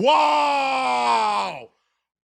Wow!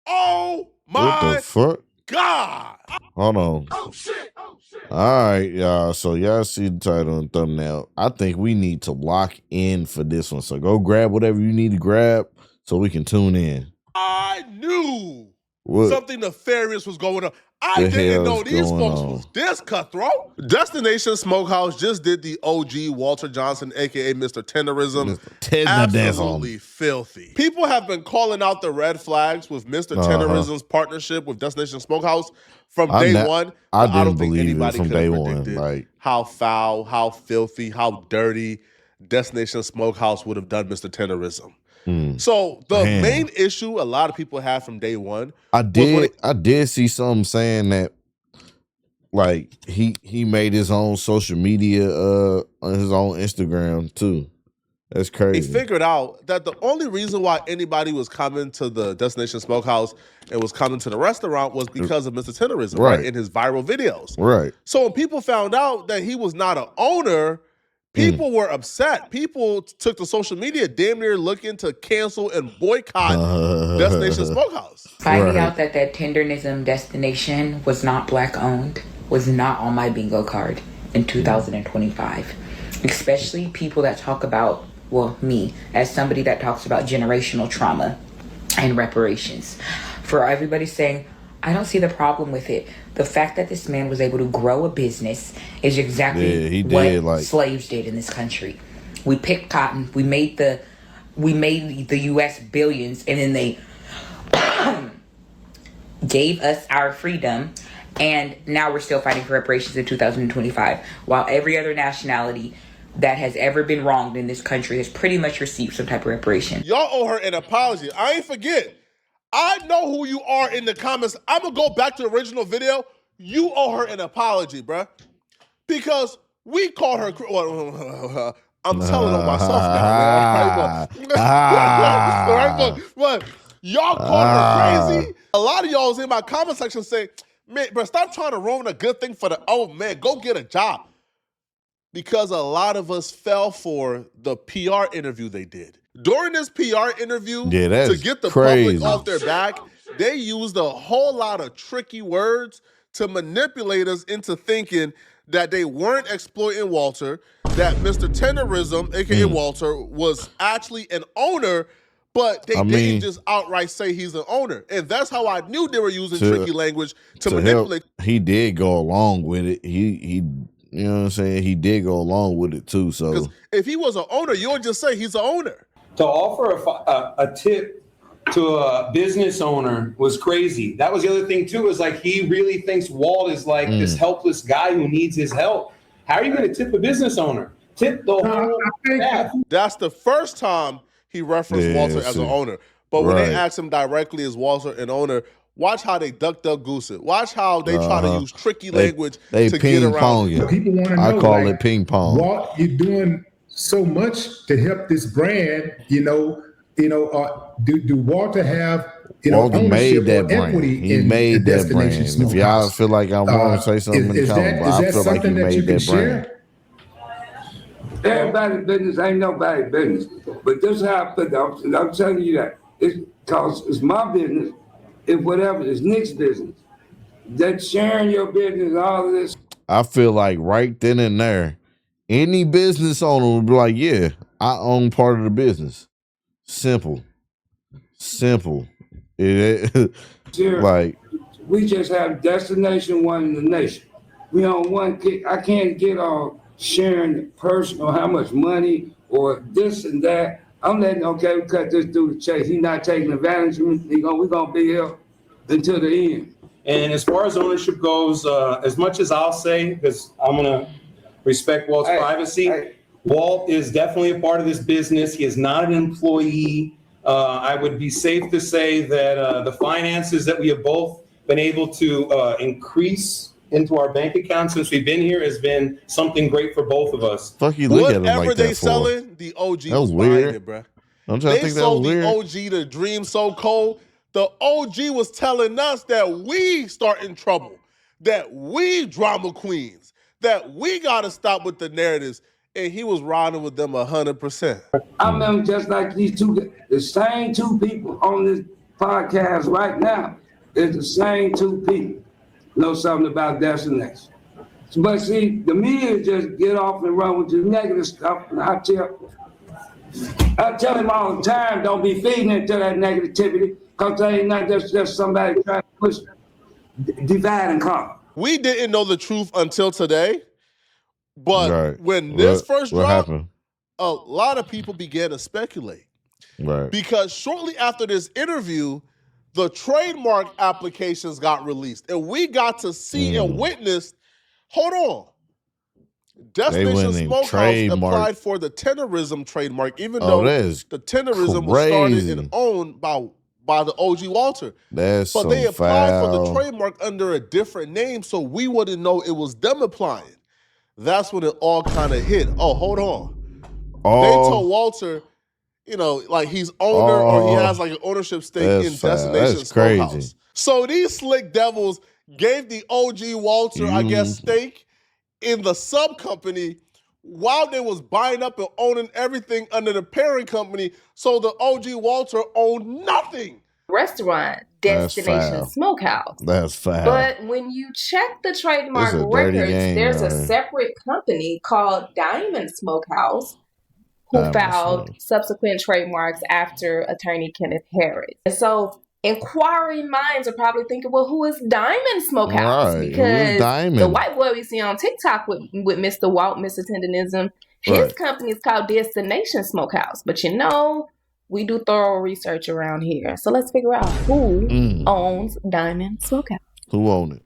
Oh What the my fuck? God! Hold on. Oh shit! Oh shit! All right, y'all. So y'all see the title and thumbnail. I think we need to lock in for this one. So go grab whatever you need to grab so we can tune in. I knew What something nefarious was going on. I the didn't hell know is these going folks on? was this cutthroat. Destination Smokehouse just did the OG Walter Johnson, aka Mr. Tenderism. Absolutely filthy. People have been calling out the red flags with Mr. Tenderism's partnership with Destination Smokehouse from day one. I But I don't didn't think believe it anybody from could have day one. predicted Like how foul, how filthy, how dirty Destination Smokehouse would have done Mr. Tenderism. So the main issue a lot of people had from day one I did see something saying that like he made his own social media on his own Instagram too. That's crazy. He figured out that the only reason why anybody was coming to the Destination Smokehouse and was coming to the restaurant was because of Mr. Tenderism, right? In his viral videos. Right. So when people found out that he was not an owner, people were upset. People took to social media damn near looking to cancel and boycott Destination Smokehouse. Finding out that Tendernism destination was not black owned was not on my bingo card in 2025. Especially people that talk about, well, me, as somebody that talks about generational trauma and reparations. For everybody saying, I don't see the problem with it. The fact that this man was able to grow a business is exactly what slaves did in this country. We picked cotton, we made the US billions, and then they gave us our freedom, and now we're still fighting for reparations in 2025, while every other nationality that has ever been wronged in this country has pretty much received some type of reparation. Y'all owe her an apology. I ain't forget. I know who you are in the comments. I'm going to go back to the original video. You owe her an apology, bruh. Because we called her... I'm telling on myself now, man. All right, but y'all called her crazy. A lot of y'all was in my comment section saying, man, bro, stop trying to ruin a good thing for the... Oh, man, go get a job. Because a lot of us fell for the PR interview they did. During this PR interview, to get the public off their back, they used a whole lot of tricky words to manipulate us into thinking that they weren't exploiting Walter, that Mr. Tenderism, aka Walter, was actually an owner, but they didn't just outright say he's an owner. And that's how I knew they were using tricky language to manipulate. He did go along with it. He you know what I'm saying? He did go along with it too. So because if he was an owner, you would just say he's an owner. To offer a tip to a business owner was crazy. That was the other thing too, is like he really thinks Walt is like this helpless guy who needs his help. How are you going to tip a business owner? Tip the whole staff. That's the first time he referenced Walter as an owner. But when they asked him directly, is Walter an owner? Watch how they duck goose it. Watch how they try to use tricky language to get around it. People want to know. I call it ping pong. Walt, you're doing so much to help this brand. Do Walter have Walter made that brand. Equity he made that brand. If y'all feel like I want to say something in the comments, but I feel like he made that brand. Everybody's business ain't nobody's business. But this is how I put it. I'm telling you that. It's because it's my business. If whatever, it's Nick's business. That sharing your business, all of this. I feel like right then and there, any business owner would be like, yeah, I own part of the business. Simple. Like, we just have destination one in the nation. We on one kick. I can't get on sharing personal how much money or this and that. I'm letting, okay, we cut this dude chase. He's not taking advantage of me. We're going to be here until the end. And as far as ownership goes, as much as I'll say, because I'm going to respect Walt's privacy, Walt is definitely a part of this business. He is not an employee. I would be safe to say that the finances that we have both been able to increase into our bank account since we've been here has been something great for both of us. Fuck you, look at him like that. Whatever they selling, the OG that was buying weird. it, bro. I'm trying to think that was weird. They sold the OG the Dream So Cold. The OG was telling us that we start in trouble, that we drama queens, that we got to stop with the narratives. and he was riding with them 100%. I remember just like these the same two people on this podcast right now is the same two people know something about Destination. But see, the media just get off and run with the negative stuff, and I tell him all the time, don't be feeding into that negativity, because they ain't not just somebody trying to push, divide and conquer. We didn't know the truth until today, but when this first what dropped, happened? a lot of people began to speculate. Right. Because shortly after this interview, the trademark applications got released, and we got to see and witness. Hold on. Destination Smokehouse applied for the Tendernism trademark, even though the Tendernism was started and owned by the OG Walter. But they applied for the trademark under a different name, so we wouldn't know it was them applying. That's when it all kind of hit. Oh, hold on. They told Walter, you know, like he's owner or he has like an ownership stake in Destination Smokehouse. Crazy. So these slick devils gave the OG Walter, I guess, stake in the sub company while they was buying up and owning everything under the parent company. So the OG Walter owned nothing. Restaurant, Destination Smokehouse. That's foul. But when you check the trademark records, there's a separate company called Diamond Smokehouse who filed subsequent trademarks after attorney Kenneth Harris. And so inquiring minds are probably thinking, well, who is Diamond Smokehouse? Right. Because Diamond? The white boy we see on TikTok with Mr. Walt, Mr. Tendernism, his company is called Destination Smokehouse. But you know, we do thorough research around here. So let's figure out who owns Diamond Smokehouse. Who owns it?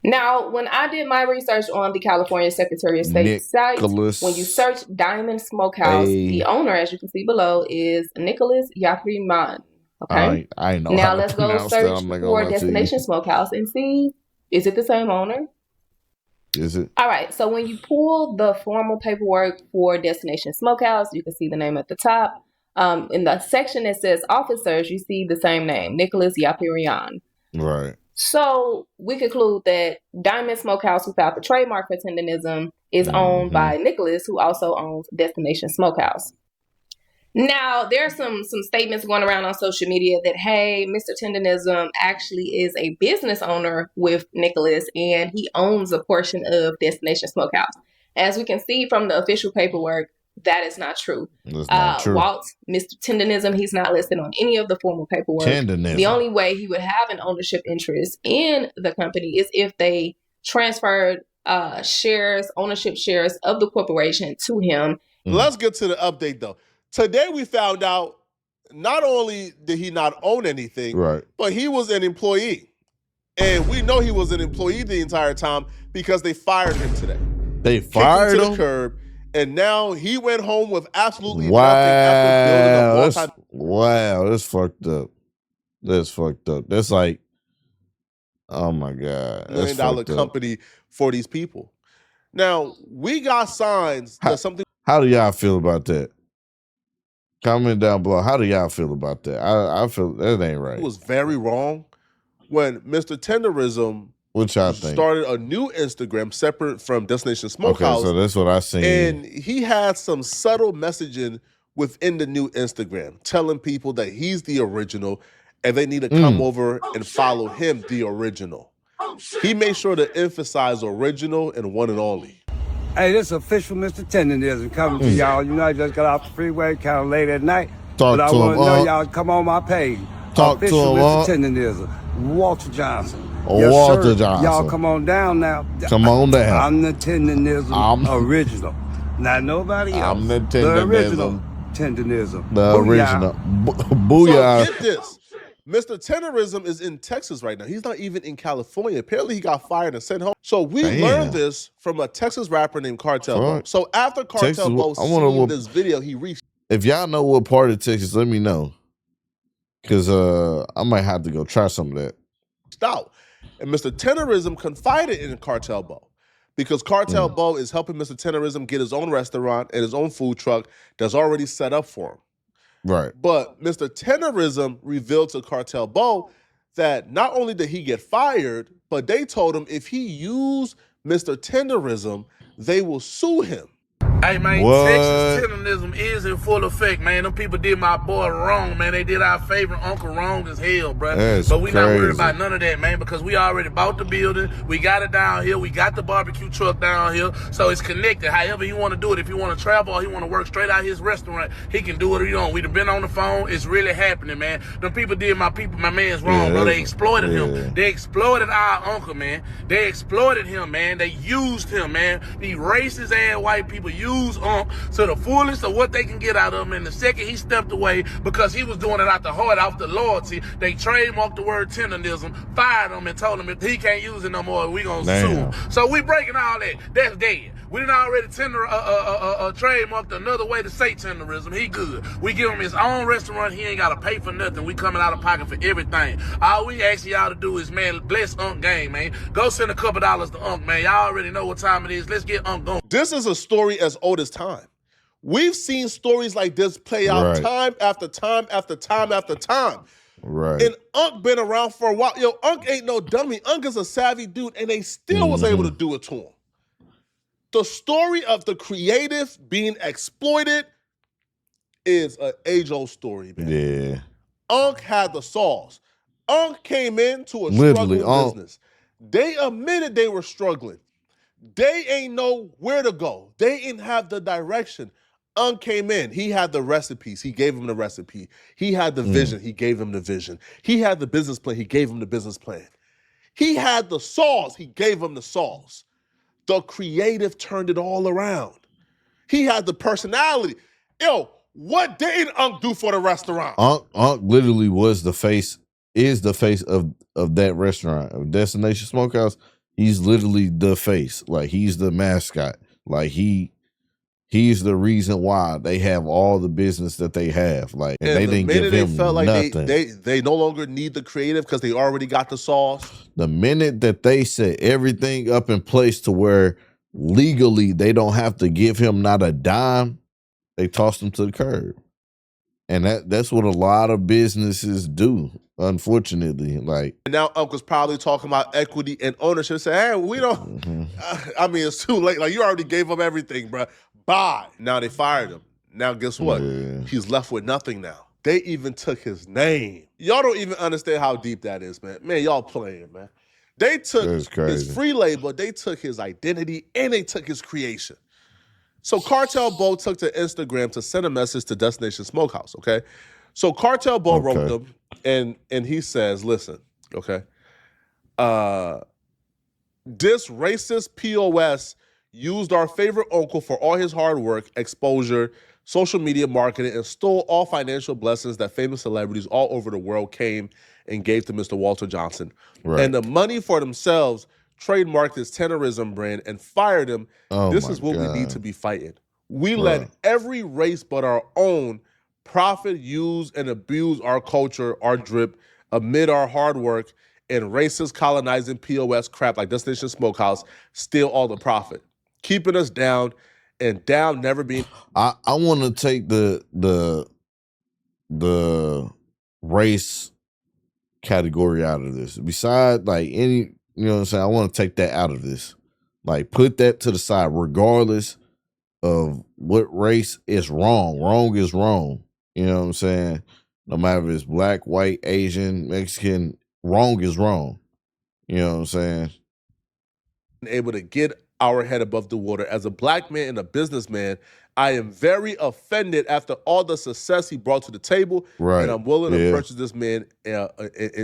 Now, when I did my research on the California Secretary of State site, when you search Diamond Smokehouse, the owner, as you can see below, is Nicholas Yapriman. Okay. I know. Now let's go search for Destination Smokehouse and see, is it the same owner? Is it? All right. So when you pull the formal paperwork for Destination Smokehouse, you can see the name at the top. In the section that says officers, you see the same name, Nicholas Yapirian. Right. So we conclude that Diamond Smokehouse, who filed the trademark for Tendernism, is owned by Nicholas, who also owns Destination Smokehouse. Now, there are some statements going around on social media that, hey, Mr. Tendernism actually is a business owner with Nicholas, and he owns a portion of Destination Smokehouse. As we can see from the official paperwork, that is not true. That's not true. Walt, Mr. Tendernism, he's not listed on any of the formal paperwork. The only way he would have an ownership interest in the company is if they transferred ownership shares of the corporation to him. Let's get to the update, though. Today we found out not only did he not own anything, but he was an employee. And we know he was an employee the entire time because they fired him today. They fired him? To the curb. And now he went home with absolutely nothing after building up Wow, that's fucked up. That's fucked up. That's like, oh my God. $1 million company for these people. Now, we got signs that something. How do y'all feel about that? Comment down below. How do y'all feel about that? I feel that ain't right. It was very wrong when Mr. Tenderism started a new Instagram separate from Destination Smokehouse. Okay, so that's what I seen. And he had some subtle messaging within the new Instagram telling people that he's the original and they need to come over and follow him, the original. He made sure to emphasize original and one and only. Hey, this official Mr. Tendernism coming to y'all. You know, I just got off the freeway kind of late at night. Talk but to I want him, to know y'all come on my page. Talk official to him, Mr. Tendernism. Walter Johnson. Walter Johnson. Y'all come on down now. Come on down. I'm the Tendernism original. Not nobody else. I'm the Tendernism. The original Tendernism. The original. Booyah. So get this. Mr. Tenderism is in Texas right now. He's not even in California. Apparently, he got fired and sent home. So we learned this from a Texas rapper named Cartel Bo. So after Cartel Bo seen this video, he reached. If y'all know what part of Texas, let me know. Because I might have to go try some of that. Out. And Mr. Tenderism confided in Cartel Bo because Cartel Bo is helping Mr. Tenderism get his own restaurant and his own food truck that's already set up for him. Right. But Mr. Tenderism revealed to Cartel Bo that not only did he get fired, but they told him if he used Mr. Tenderism, they will sue him. Hey, man, What? Texas Tendernism is in full effect, man. Them people did my boy wrong, man. They did our favorite uncle wrong as hell, bro. That's But we not worried crazy. about none of that, man, because we already bought the building. We got it down here. We got the barbecue truck down here. So it's connected. However you want to do it. If you want to travel or he want to work straight out his restaurant, he can do what he want. We've been on the phone. It's really happening, man. Them people did my man's wrong, bro. They exploited him. They exploited our uncle, man. They exploited him, man. They used him, man. These racist ass white people use to the fullest of what they can get out of him. And the second he stepped away, because he was doing it out the heart, out the loyalty, they trademarked the word tendernism, fired him, and told him if he can't use it no more, we gonna sue him. So we breaking all that. That's dead. We done already trademarked another way to say tenderism. He good. We give him his own restaurant. He ain't got to pay for nothing. We coming out of pocket for everything. All we ask y'all to do is, man, bless Unc game, man. Go send a couple dollars to Unc, man. Y'all already know what time it is. Let's get Unc going. This is a story as old as time. We've seen stories like this play out time after time after time after time. Right. And Unc been around for a while. Yo, Unc ain't no dummy. Unc is a savvy dude, and they still was able to do it to him. The story of the creative being exploited is an age-old story, man. Yeah. Unc had the sauce. Unc came into a struggling business. They admitted they were struggling. They ain't know where to go. They didn't have the direction. Unc came in. He had the recipes. He gave him the recipe. He had the vision. He gave him the vision. He had the business plan. He gave him the business plan. He had the sauce. He gave him the sauce. The creative turned it all around. He had the personality. Yo, what did Unc do for the restaurant? Unc literally is the face of that restaurant, of Destination Smokehouse. He's literally the face. Like, he's the mascot. Like, he's the reason why they have all the business that they have. Like, and they didn't give him nothing. They no longer need the creative because they already got the sauce. The minute that they set everything up in place to where legally they don't have to give him not a dime, they tossed him to the curb. And that's what a lot of businesses do, unfortunately. Like, and now Uncle's probably talking about equity and ownership. Say, hey, we don't. I mean, it's too late. Like, you already gave up everything, bro. Bye. Now they fired him. Now guess what? He's left with nothing now. They even took his name. Y'all don't even understand how deep that is, man. Man, y'all playing, man. They took his free labor. They took his identity, and they took his creation. So Cartel Bo took to Instagram to send a message to Destination Smokehouse, okay? So Cartel Bo wrote them, and he says, listen, okay, this racist POS used our favorite uncle for all his hard work, exposure, social media marketing, and stole all financial blessings that famous celebrities all over the world came and gave to Mr. Walter Johnson. Right. And the money for themselves trademarked his Tendernism brand and fired him. This is what we need to be fighting. We let every race but our own profit, use, and abuse our culture, our drip, amid our hard work, and racist colonizing POS crap like Destination Smokehouse steal all the profit, keeping us down and down never being. I want to take the race category out of this. Besides, like, any, you know what I'm saying, I want to take that out of this. Like, put that to the side, regardless of what race is wrong. Wrong is wrong. You know what I'm saying? No matter if it's black, white, Asian, Mexican, wrong is wrong. You know what I'm saying? Able to get our head above the water. As a black man and a businessman, I am very offended after all the success he brought to the table. Right. And I'm willing to purchase this man an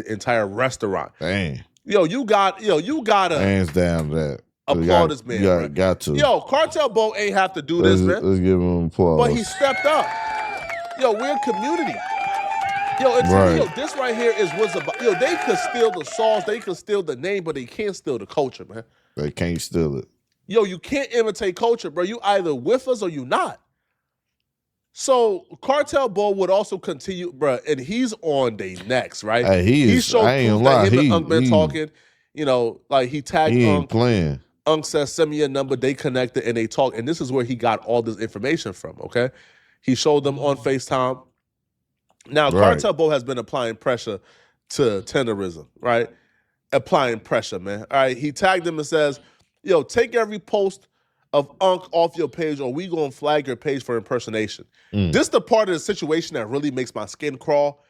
entire restaurant. Dang. Yo, you gotta hands down that. Applaud this man. You got to. Yo, Cartel Bo ain't have to do this, man. Let's give him applause. But he stepped up. Yo, we're a community. Yo, this right here is what's about. Yo, they could steal the sauce, they could steal the name, but they can't steal the culture, man. They can't steal it. Yo, you can't imitate culture, bro. You either with us or you not. So Cartel Bo would also continue, bro, and he's on their necks, right? Hey, he showed proof that him and Unc been talking. You know, like he tagged he ain't Unc. Playing. Unc says, send me a number. They connected and they talk. And this is where he got all this information from, okay? He showed them on FaceTime. Now, Cartel Bo has been applying pressure to Tendernism, right? Applying pressure, man. All right, he tagged him and says, yo, take every post of Unc off your page, or we gonna flag your page for impersonation. Mm. This the part of the situation that really makes my skin crawl.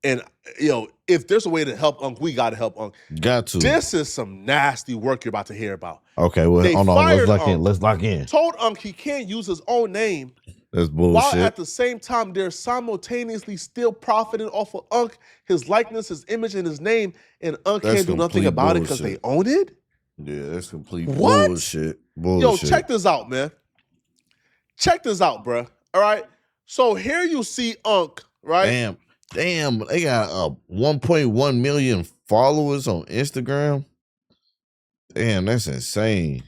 And if there's a way to help Unc, we gotta help Unc. Got to. This is some nasty work you're about to hear about. Okay, well, They hold on. fired Let's lock in. Unc. Let's lock in. Told Unc he can't use his own name, That's while bullshit. at the same time they're simultaneously still profiting off of Unc, his likeness, his image, and his name, and Unc That's can't do nothing complete about it because they bullshit. own it? Yeah, that's complete What? bullshit. Yo, Bullshit. check this out, man. Check this out, bruh. All right? So here you see Unc, right? Damn, they got 1.1 million followers on Instagram. Damn, that's insane.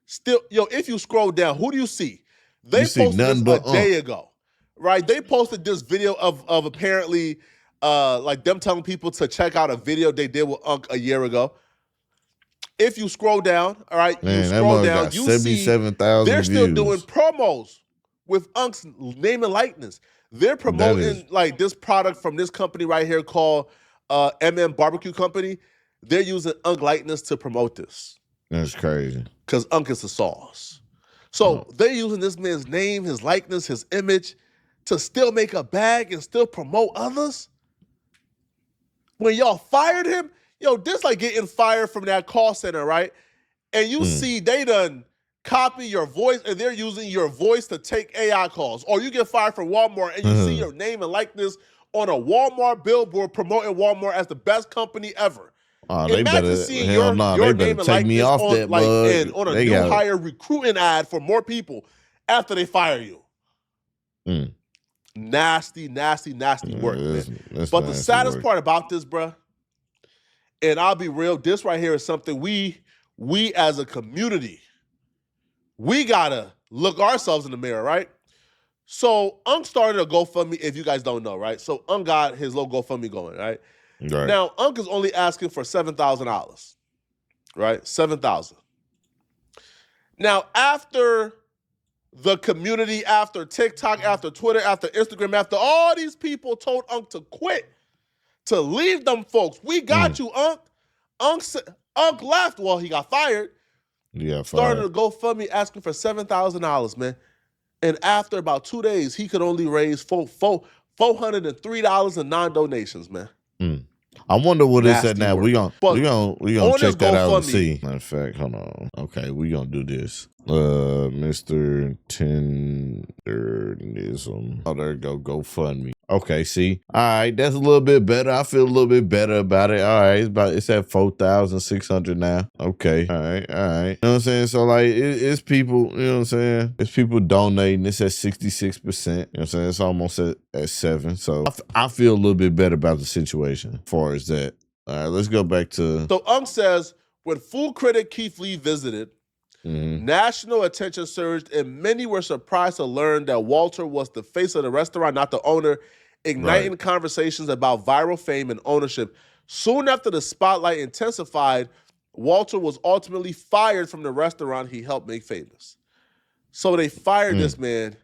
Still, if you scroll down, who do you see? They You see posted this nothing but a day ago, right? They posted this video of apparently like them telling people to check out a video they did with Unc a year ago. If you scroll down, all right, Man, you that scroll mother down, got you see 77,000 they're still views. doing promos with Unc's name and likeness. They're promoting like this product from this company right here called MM Barbecue Company. They're using Unc likeness to promote this. That's crazy. Because Unc is the sauce. So they're using this man's name, his likeness, his image to still make a bag and still promote others. When y'all fired him, this like getting fired from that call center, right? And you see they done copy your voice and they're using your voice to take AI calls. Or you get fired from Walmart and you see your name and likeness on a Walmart billboard promoting Walmart as the best company ever. Oh, they Imagine better, seeing hell your nah, name they and better take me likeness off that on, bug. and on a They new got- hire recruiting ad for more people after they fire you. Nasty, nasty, nasty work, man. That's But the nasty saddest work. part about this, bruh, and I'll be real, this right here is something we as a community, we gotta look ourselves in the mirror, right? So Unc started a GoFundMe, if you guys don't know, right? So Unc got his little GoFundMe going, right? Right. Now, Unc is only asking for $7,000, right? $7,000. Now, after the community, after TikTok, after Twitter, after Instagram, after all these people told Unc to quit, to leave them folks, we got you, Unc. Unc left. Well, he got fired. Yeah, Started a GoFundMe asking for $7,000, man. And after about 2 days, he could only raise $403 in non-donations, man. I wonder what it's at Nasty now. work. We gonna on check this that out and GoFundMe- see. Matter of fact, hold on. Okay, we gonna do this. Mr. Tendernism. Oh, there you go. GoFundMe. Okay, see. All right, that's a little bit better. I feel a little bit better about it. All right, it's at 4,600 now. Okay. All right. You know what I'm saying? So like it's people, you know what I'm saying? It's people donating. It's at 66%. You know what I'm saying? It's almost at 7. So I feel a little bit better about the situation as far as that. All right, let's go back to So Unc says, when food critic Keith Lee visited, national attention surged, and many were surprised to learn that Walter was the face of the restaurant, not the owner, igniting conversations about viral fame and ownership. Soon after the spotlight intensified, Walter was ultimately fired from the restaurant he helped make famous. So they fired this man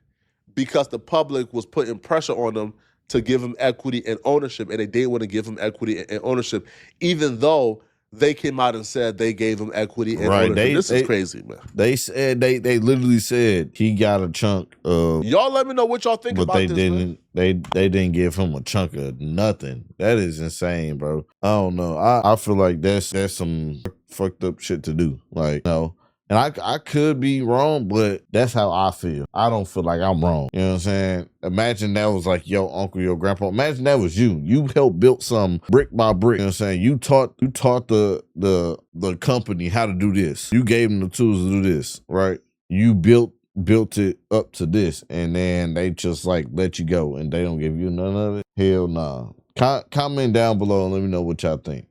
because the public was putting pressure on them to give him equity and ownership, and they didn't want to give him equity and ownership, even though they came out and said they gave him equity and ownership. This is crazy, man. They said they literally said he got a chunk of. Y'all let me know what y'all think but about they this, didn't. man. They didn't give him a chunk of nothing. That is insane, bro. I don't know. I feel like that's some fucked up shit to do. Like, no. And I could be wrong, but that's how I feel. I don't feel like I'm wrong. You know what I'm saying? Imagine that was like your uncle, your grandpa. Imagine that was you. You helped build some brick by brick. You know what I'm saying? You taught the company how to do this. You gave them the tools to do this, right? You built it up to this, and then they just like let you go and they don't give you none of it. Hell nah. Comment down below and let me know what y'all think.